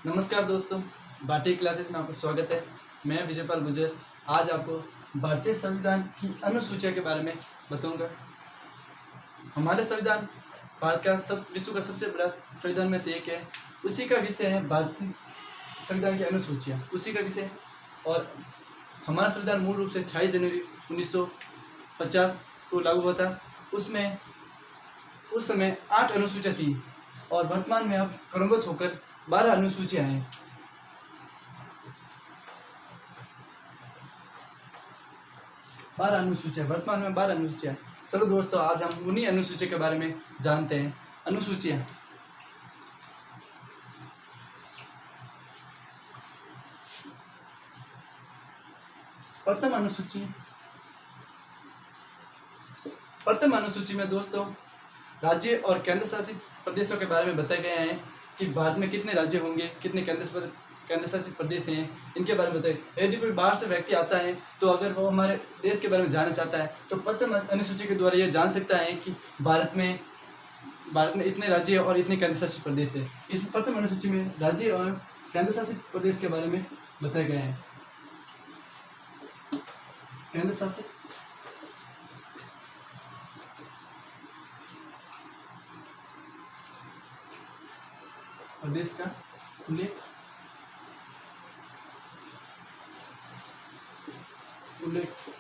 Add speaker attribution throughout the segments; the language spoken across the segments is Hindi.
Speaker 1: नमस्कार दोस्तों, भारतीय क्लासेस में आपका स्वागत है। मैं विजयपाल गुजर आज आपको भारतीय संविधान की अनुसूचियों के बारे में बताऊंगा। हमारे संविधान भारत का विश्व का सबसे बड़ा संविधान में से एक है। उसी का विषय है भारतीय संविधान की अनुसूचियाँ, उसी का विषय। और हमारा संविधान मूल रूप से 26 जनवरी 1950 को लागू हुआ था। उसमें उस समय 8 अनुसूचियाँ थी और वर्तमान में अब क्रमबद्ध होकर 12 अनुसूचियाँ हैं। वर्तमान में 12 अनुसूचियाँ। चलो दोस्तों, आज हम उन्हीं अनुसूचियों के बारे में जानते हैं। अनुसूचियाँ। प्रथम अनुसूची में दोस्तों राज्य और केंद्र शासित प्रदेशों के बारे में बताया गया है कि भारत में कितने राज्य होंगे, कितने केंद्र शासित प्रदेश हैं, इनके बारे में बताइए। यदि कोई बाहर से व्यक्ति आता है तो अगर वो हमारे देश के बारे में जानना चाहता है तो प्रथम अनुसूची के द्वारा ये जान सकता है कि भारत में इतने राज्य और इतने केंद्र शासित प्रदेश है। इस प्रथम अनुसूची में राज्य और केंद्र शासित प्रदेश के बारे में बताया गया है। केंद्र शासित प्रदेश का उल्लेख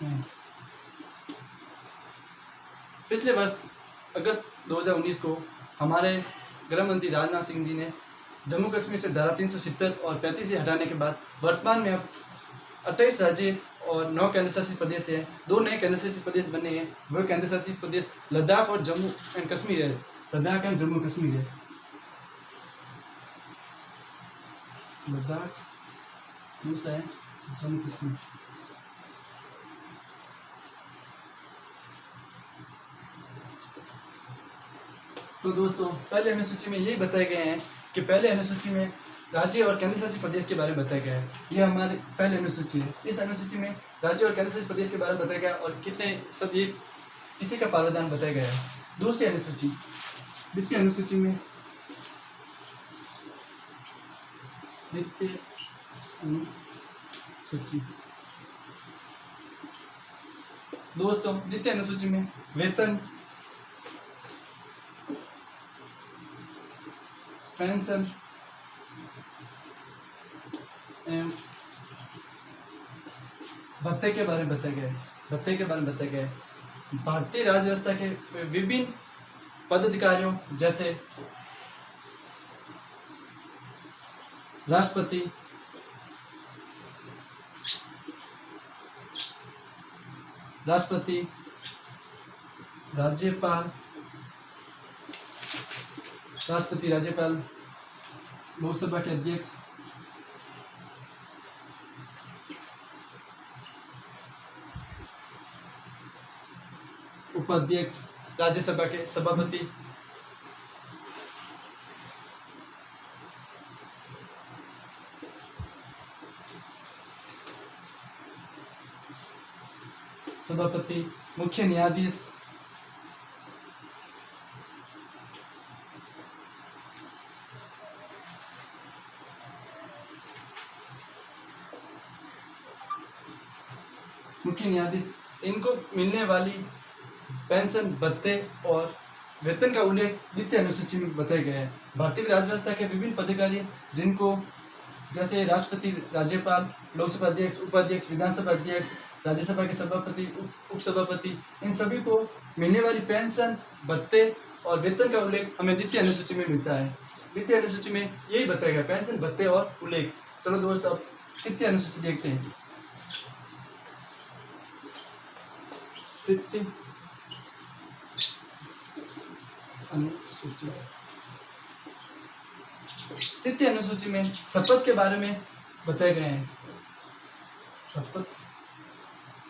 Speaker 1: है। पिछले वर्ष अगस्त 2019 को हमारे गृह मंत्री राजनाथ सिंह जी ने जम्मू कश्मीर से धारा 370 और 35 हटाने के बाद वर्तमान में अब 28 राज्य और 9 केंद्र शासित प्रदेश हैं। 2 नए केंद्र शासित प्रदेश बने हैं। वह केंद्र शासित प्रदेश लद्दाख और जम्मू एंड कश्मीर है। लद्दाख एंड जम्मू कश्मीर है। लद्दाख, दूसरा है जम्मू कश्मीर। तो दोस्तों, पहले अनुसूची में यही बताए गए हैं कि पहले अनुसूची में राज्य और केंद्र शासित प्रदेश के बारे में बताया गया है। यह हमारी पहली अनुसूची है। इस अनुसूची में राज्य और केंद्र शासित प्रदेश के बारे में बताया गया और कितने सब ये इसी का प्रावधान बताया गया है। दूसरी अनुसूची, द्वितीय अनुसूची में दोस्तों द्वितीय अनुसूची में वेतन, पेंशन एवं भत्ते के बारे में बताया गया है। भारतीय राज्य व्यवस्था के विभिन्न पदाधिकारियों जैसे राष्ट्रपति, राज्यपाल, लोकसभा के अध्यक्ष, उपाध्यक्ष, राज्यसभा के सभापति, मुख्य न्यायाधीश, इनको मिलने वाली पेंशन, भत्ते और वेतन का उल्लेख द्वितीय अनुसूची में बताया गया है। भारतीय राज्य व्यवस्था के विभिन्न पदाधिकारी जिनको जैसे राष्ट्रपति, राज्यपाल, लोकसभा अध्यक्ष, उपाध्यक्ष, विधानसभा अध्यक्ष, राज्यसभा के सभापति, उपसभापति, इन सभी को मिलने वाली पेंशन, भत्ते और वेतन का उल्लेख हमें द्वितीय अनुसूची में मिलता है। द्वितीय अनुसूची में यही बताया गया, पेंशन, भत्ते और उल्लेख। चलो दोस्त, अब तृतीय अनुसूची देखते हैं। तृतीय अनुसूची में शपथ के बारे में बताए गए हैं। शपथ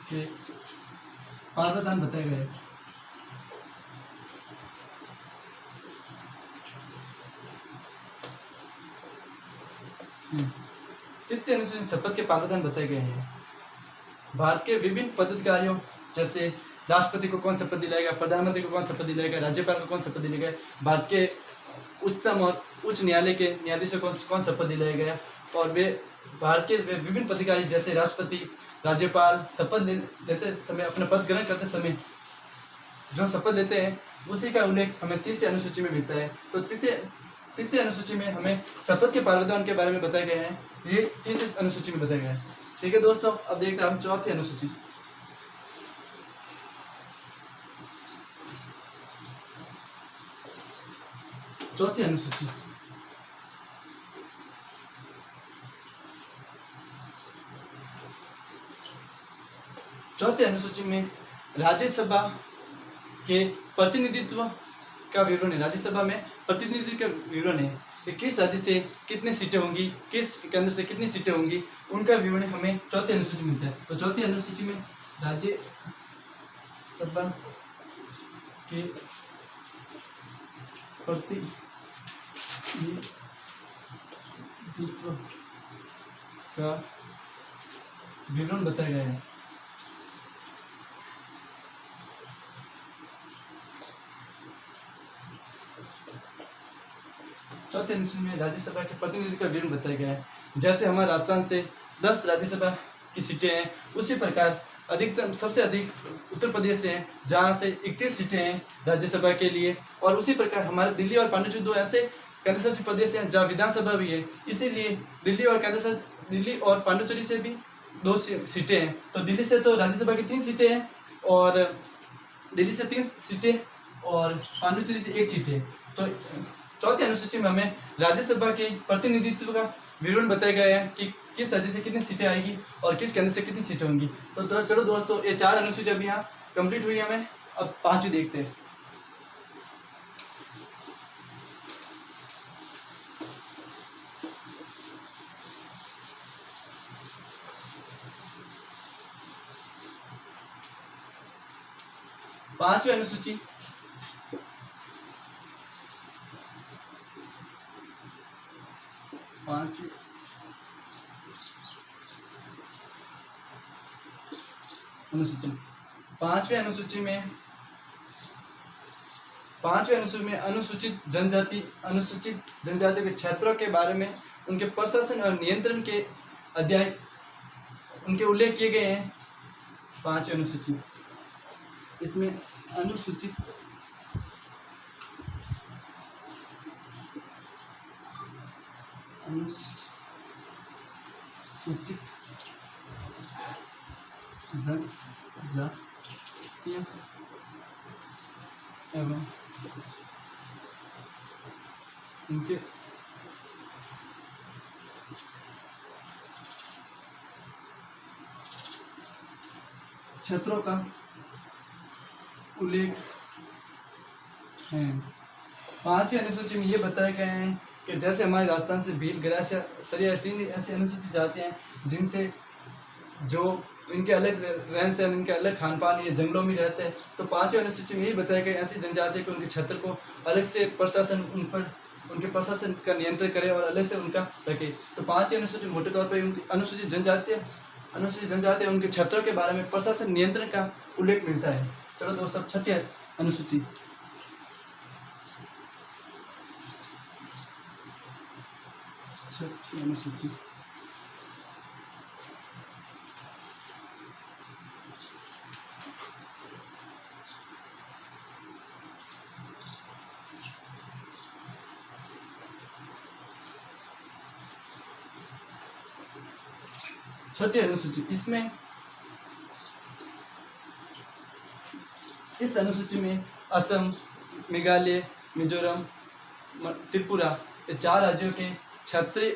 Speaker 1: के प्रावधान बताए गए हैं। तृतीय अनुसूची में शपथ के प्रावधान बताए गए हैं। भारत के विभिन्न पदाधिकारियों जैसे राष्ट्रपति को कौन शपथ दिलाएगा, प्रधानमंत्री को कौन शपथ दिलाएगा, राज्यपाल को कौन शपथ दिलाएगा, भारत के उच्चतम और उच्च न्यायालय के न्यायाधीशों को कौन शपथ दिलाया गया, और वे भारत के विभिन्न पदाधिकारी जैसे राष्ट्रपति, राज्यपाल शपथ लेते समय, अपना पद ग्रहण करते समय जो शपथ लेते हैं उसी का उल्लेख हमें 30वीं अनुसूची में मिलता है। तो तृतीय अनुसूची में हमें शपथ के प्रावधान के बारे में बताया गया है, ये 30वीं अनुसूची में बताया गया है। ठीक है दोस्तों, अब देखते हैं हम चौथी अनुसूची। चौथी अनुसूची में राज्यसभा के प्रतिनिधित्व का विवरण है। राज्यसभा में प्रतिनिधित्व का विवरण है कि किस राज्य से कितनी सीटें होंगी, किस केंद्र से कितनी सीटें होंगी, उनका विवरण हमें चौथी अनुसूची में मिलता है। तो चौथी अनुसूची में राज्यसभा के प्रतिनिधित्व का विवरण बताया गया है। चौथे अनुसूची में राज्यसभा के प्रतिनिधि का विवरण बताया गया है। जैसे हमारे राजस्थान से 10 राज्यसभा की सीटें हैं, उसी प्रकार अधिकतम सबसे अधिक उत्तर प्रदेश से हैं, जहाँ से 31 सीटें हैं राज्यसभा के लिए। और उसी प्रकार हमारे दिल्ली और पांडिचेरी 2 ऐसे केंद्र शासित प्रदेश हैं जहाँ विधानसभा भी है, इसीलिए दिल्ली और पांडिचेरी से भी 2 सीटें हैं। तो दिल्ली से तो राज्यसभा की 3 सीटें हैं, और दिल्ली से 3 सीटें और पांडिचेरी से 1 सीट है। तो चौथी अनुसूची में हमें राज्यसभा के प्रतिनिधित्व का विवरण बताया गया है कि किस राज्य से कितनी सीटें आएगी और किस केंद्र से कितनी सीटें होंगी। तो चलो दोस्तों, ये 4 अनुसूची अभी यहाँ कंप्लीट हुई है। हमें अब 5वीं देखते हैं। पांचवी अनुसूची पांचवी अनुसूची में अनुसूचित जनजाति के क्षेत्रों के बारे में उनके प्रशासन और नियंत्रण के अध्याय उनके उल्लेख किए गए हैं। पांचवी अनुसूची, इसमें अनुसूचित जनजातीय एवं इनके क्षेत्रों का उल्लेख है। पांचवी अनुसूची में ये बताया गया है कि जैसे हमारे राजस्थान से भील, गरासिया, सरिया 3 ऐसी अनुसूचित जातियाँ हैं जिनसे जो इनके अलग रहन सहन, इनके अलग खान पान, ये जंगलों में रहते हैं। तो पांचवी अनुसूची में यही बताया गया ऐसी जनजाति को उनके क्षेत्र को अलग से प्रशासन उनके प्रशासन का नियंत्रण करे और अलग से उनका रखे। तो पांचवी अनुसूची मोटे तौर पर उनकी अनुसूचित जनजाति उनके क्षेत्रों के बारे में प्रशासन नियंत्रण का उल्लेख मिलता है। चलो दोस्तों, छठी अनुसूची इसमें इस अनुसूची में असम, मेघालय, मिजोरम, त्रिपुरा, ये 4 राज्यों के क्षेत्रीय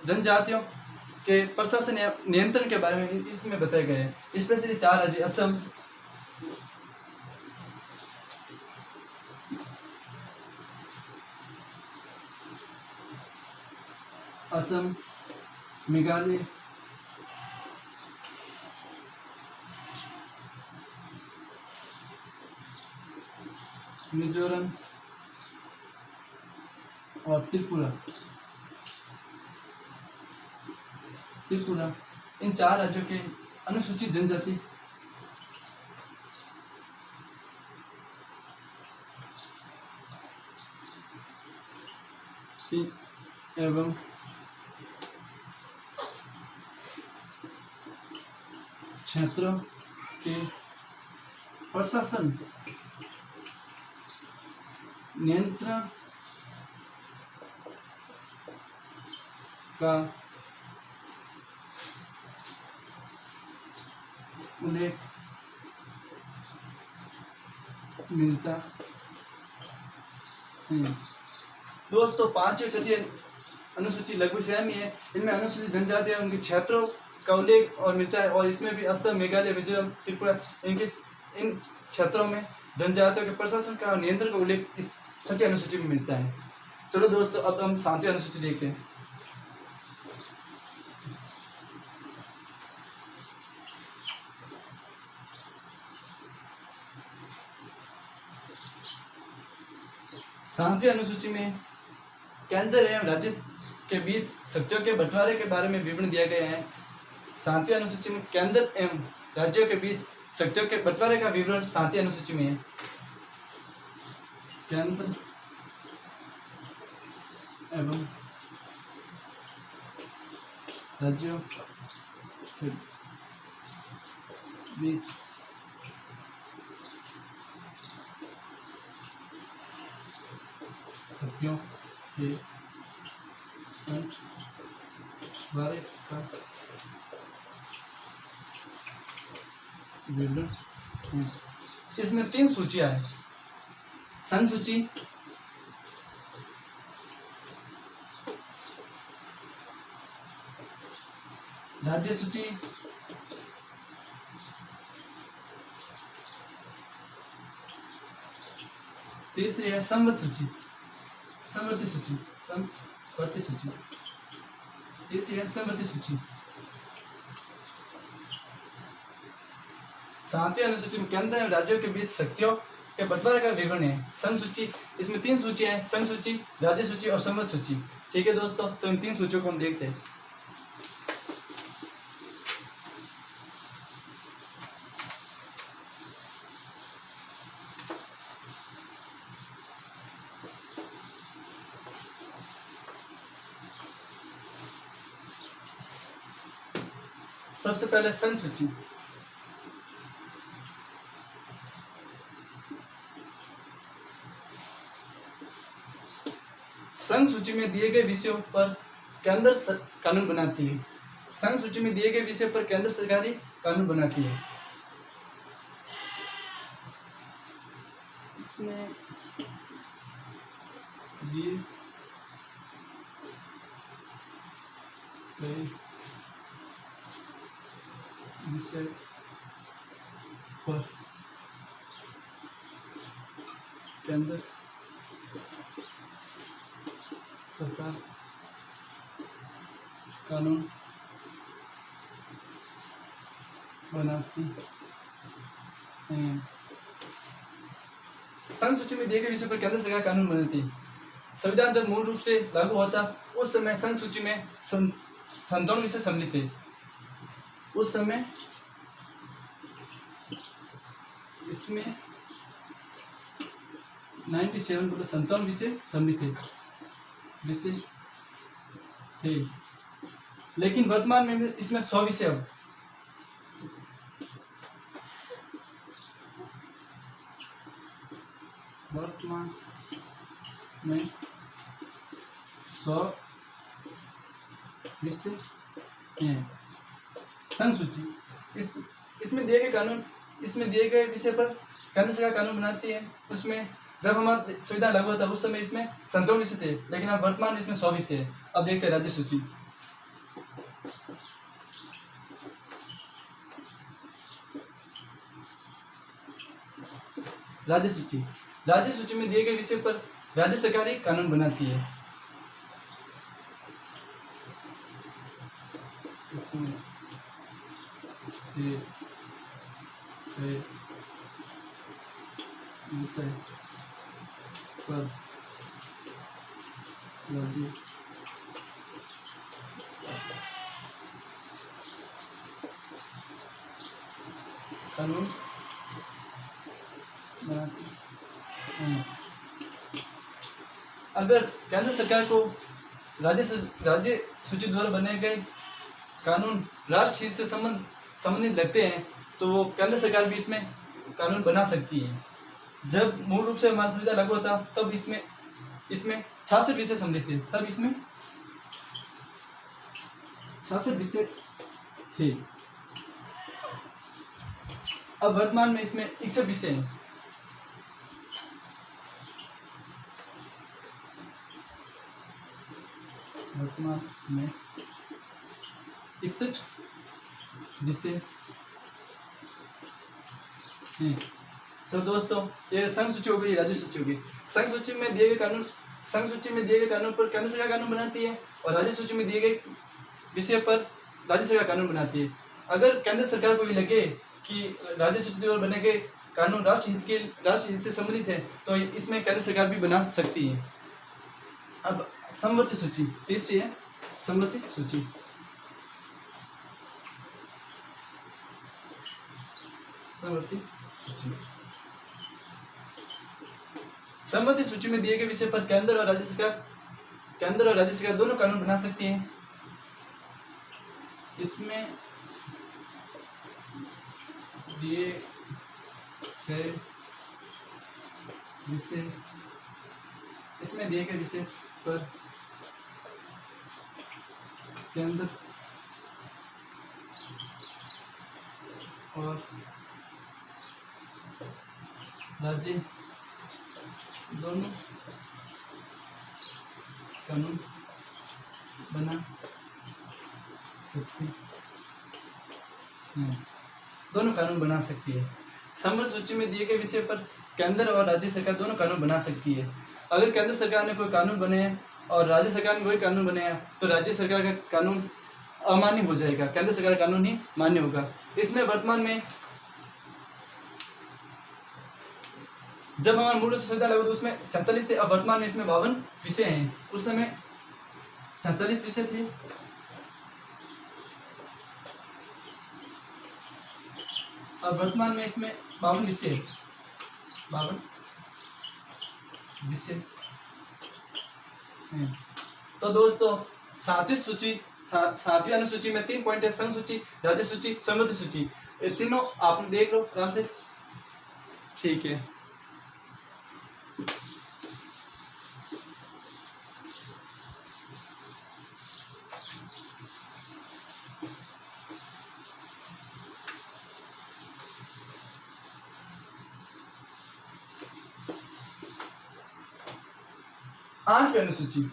Speaker 1: जनजातियों के प्रशासन या नियंत्रण के बारे में इसमें बताया गया है। इसमें से 4 राज्य असम, मेघालय, मिजोरम और त्रिपुरा, इन 4 राज्यों के अनुसूचित जनजाति एवं क्षेत्रों के प्रशासन, नियंत्रण का उल्लेख मिलता है। दोस्तों, पांचवी छठी अनुसूची लगभग सेम ही है। इनमें अनुसूचित जनजाति उनके क्षेत्रों का उल्लेख और मिलता है, और इसमें भी असम, मेघालय, मिजोरम, त्रिपुरा इन क्षेत्रों में जनजातियों के प्रशासन का नियंत्रण का उल्लेख इस छठी अनुसूची में मिलता है। चलो दोस्तों, अब हम सातवीं अनुसूची देखते हैं। सातवीं अनुसूची में केंद्र एवं राज्य के बीच शक्तियों के बंटवारे के बारे में विवरण दिया गया है। सातवीं अनुसूची में केंद्र एवं राज्यों के बीच शक्तियों के बंटवारे का विवरण सातवीं अनुसूची में है। केंद्र एवं राज्यों के बीच शक्तियों के बंटवारे का विवरण है। इसमें 3 सूचियां हैं: संघ सूची, राज्य सूची, तीसरी है समवर्ती सूची। तीसरी है समवर्ती सूची। सातवीं अनुसूची में केंद्र एवं राज्यों के बीच शक्तियों के बंटवारे का विवरण है। संघ सूची, इसमें 3 सूचियां हैं: संघ सूची, राज्य सूची और समवर्ती सूची। ठीक है दोस्तों, तो इन 3 सूचियों को हम देखते हैं। सबसे पहले संघ सूची। संघ सूची में दिए गए विषयों पर केंद्र कानून बनाती है। संघ सूची में दिए गए विषय पर केंद्र सरकारी कानून बनाती है। इसमें दिए गए विषय पर केंद्र सरकार कानून बनाती है। संघ सूची में दिए गए विषय पर केंद्र सरकार कानून बनाती है। संविधान जब मूल रूप से लागू होता उस समय संघ सूची में 57 विषय सम्मिलित थे। उस समय इसमें 57 विषय सम्मिलित थे, लेकिन वर्तमान में इसमें 100 विषय अब वर्तमान में 100 विषय हैं। संघ सूची, इसमें दिए गए विषय पर केंद्र सरकार कानून बनाती है। उसमें जब हमारा संविधान लागू होता उस समय इसमें 57 विषय थे, लेकिन अब वर्तमान में इसमें 100 विषय है। अब देखते हैं राज्य सूची। राज्य सूची में दिए गए विषय पर राज्य सरकार ही कानून बनाती है। इसमें विषय पर राज्य कानून बनाती है। अगर केंद्र सरकार को राज्य सूची द्वारा बनाए गए कानून राष्ट्र हित से संबंधित लगते हैं तो वो केंद्र सरकार भी इसमें कानून बना सकती है। जब मूल रूप से हमारा संविधान लागू होता तब इसमें 66 विषय सम्मिलित थे, तब इसमें 66 विषय थे। अब वर्तमान में इसमें 61 विषय हैं। वर्तमान में 61 विषय हैं। तो दोस्तों ये संघ सूची हो गई, राज्य सूची हो गई। संघ सूची में दिए गए कानून पर केंद्र सरकार कानून बनाती है और राज्य सूची में दिए गए विषय पर राज्य सरकार कानून बनाती है। अगर केंद्र सरकार को ये लगे कि राज्य सूची द्वारा बने गए कानून राष्ट्र हित से संबंधित है तो इसमें केंद्र सरकार भी बना सकती है। अब समवर्ती सूची, तीसरी है समवर्ती सूची। समवर्ती सूची में दिए गए विषय पर केंद्र और राज्य सरकार दोनों कानून बना सकती हैं। इसमें दिए गए विषय पर केंद्र और राज्य दोनों कानून बना सकती है। दोनों कानून बना सकती है। समवर्ती सूची में दिए गए विषय पर केंद्र और राज्य सरकार दोनों कानून बना सकती है। अगर केंद्र सरकार ने कोई कानून बनाया और राज्य सरकार ने वही कानून बनाया तो राज्य सरकार का कानून अमान्य हो जाएगा, केंद्र सरकार का कानून ही मान्य होगा। इसमें वर्तमान में जब हमारा मूल रूप से संविधान लागू तो उसमें 47 थे, अब वर्तमान में इसमें 52 विषय हैं। उस समय 47 विषय थे। अब वर्तमान में इसमें 52 विषय हैं। तो दोस्तों सातवीं अनुसूची में 3 पॉइंट है, संघ सूची, राज्य सूची, समवर्ती सूची। ये तीनों आप देख लो आराम से, ठीक है। आठवीं अनुसूची,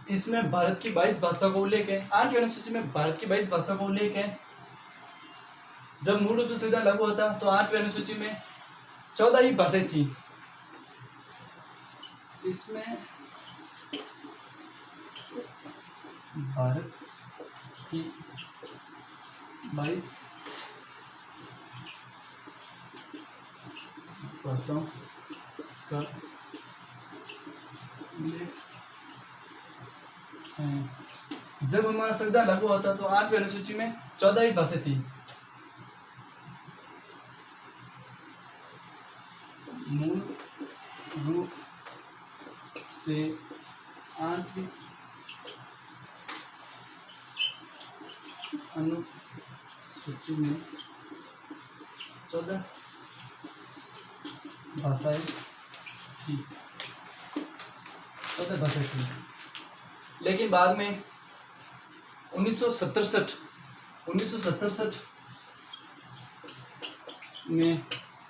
Speaker 1: इसमें भारत की 22 भाषा का उल्लेख है। 8वीं अनुसूची में भारत की 22 भाषा का उल्लेख है। जब मूल रूप से संविधान लागू होता तो 8वीं अनुसूची में 14 ही भाषाएं थी। इसमें भारत की 22 भाषाओं का उल्लेख है। जब हमारा संविधान लागू होता तो 8वीं अनुसूची में 14 ही भाषाएं थी। मूल रूप से 8वीं अनुसूची में 14 भाषाएं थी। लेकिन बाद में 1967 में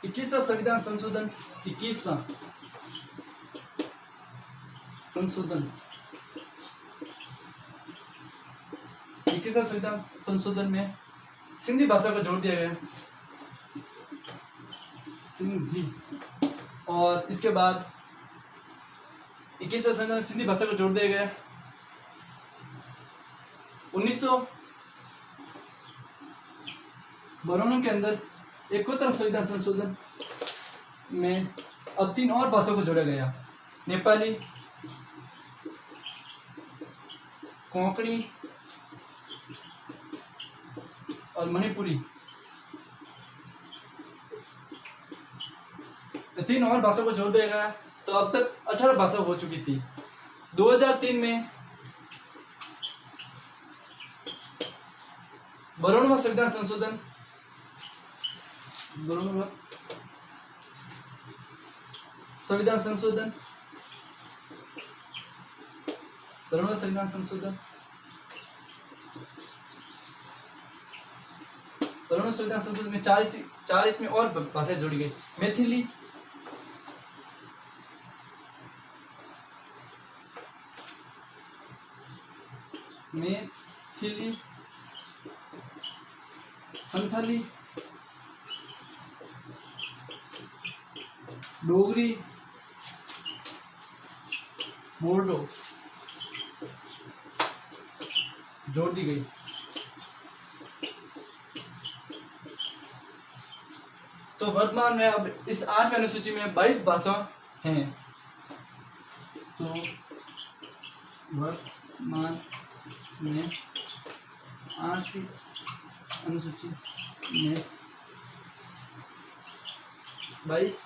Speaker 1: 21वां संविधान संशोधन 21वां संविधान संशोधन में सिंधी भाषा को जोड़ दिया गया, सिंधी। और इसके बाद 21वां संविधान सिंधी भाषा को जोड़ दिया गया। 1992 के अंदर 71 संविधान संशोधन में अब 3 और भाषाओं को जोड़ा गया, नेपाली, कोंकणी और मणिपुरी। 3 और भाषाओं को जोड़ दिया गया, तो अब तक 18 भाषा हो चुकी थी। 2003 में 52वां संविधान संशोधन, 52वां संविधान संशोधन, 52वां संविधान संशोधन, 52वां संविधान संशोधन में 4 इसमें और भाषाएं जोड़ी गई। मैथिली, संथाली, डोगरी, बोडो जोड़ दी गई। तो वर्तमान में अब इस 8वीं अनुसूची में 22 भाषा हैं। तो वर्तमान में 8वीं अनुसूची में 22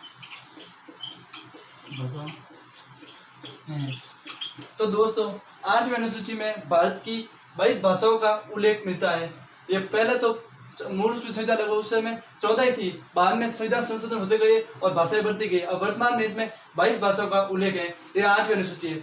Speaker 1: भाषा हैं। तो दोस्तों, 8वीं अनुसूची में भारत की 22 भाषाओं का उल्लेख मिलता है। ये पहले तो मूल रूप से संविधान लगा उस समय 14 ही थी, बाद में संविधान संशोधन होते गए और भाषाएं बढ़ती गई। अब वर्तमान में इसमें 22 भाषाओं का उल्लेख है। ये 8वीं अनुसूची है।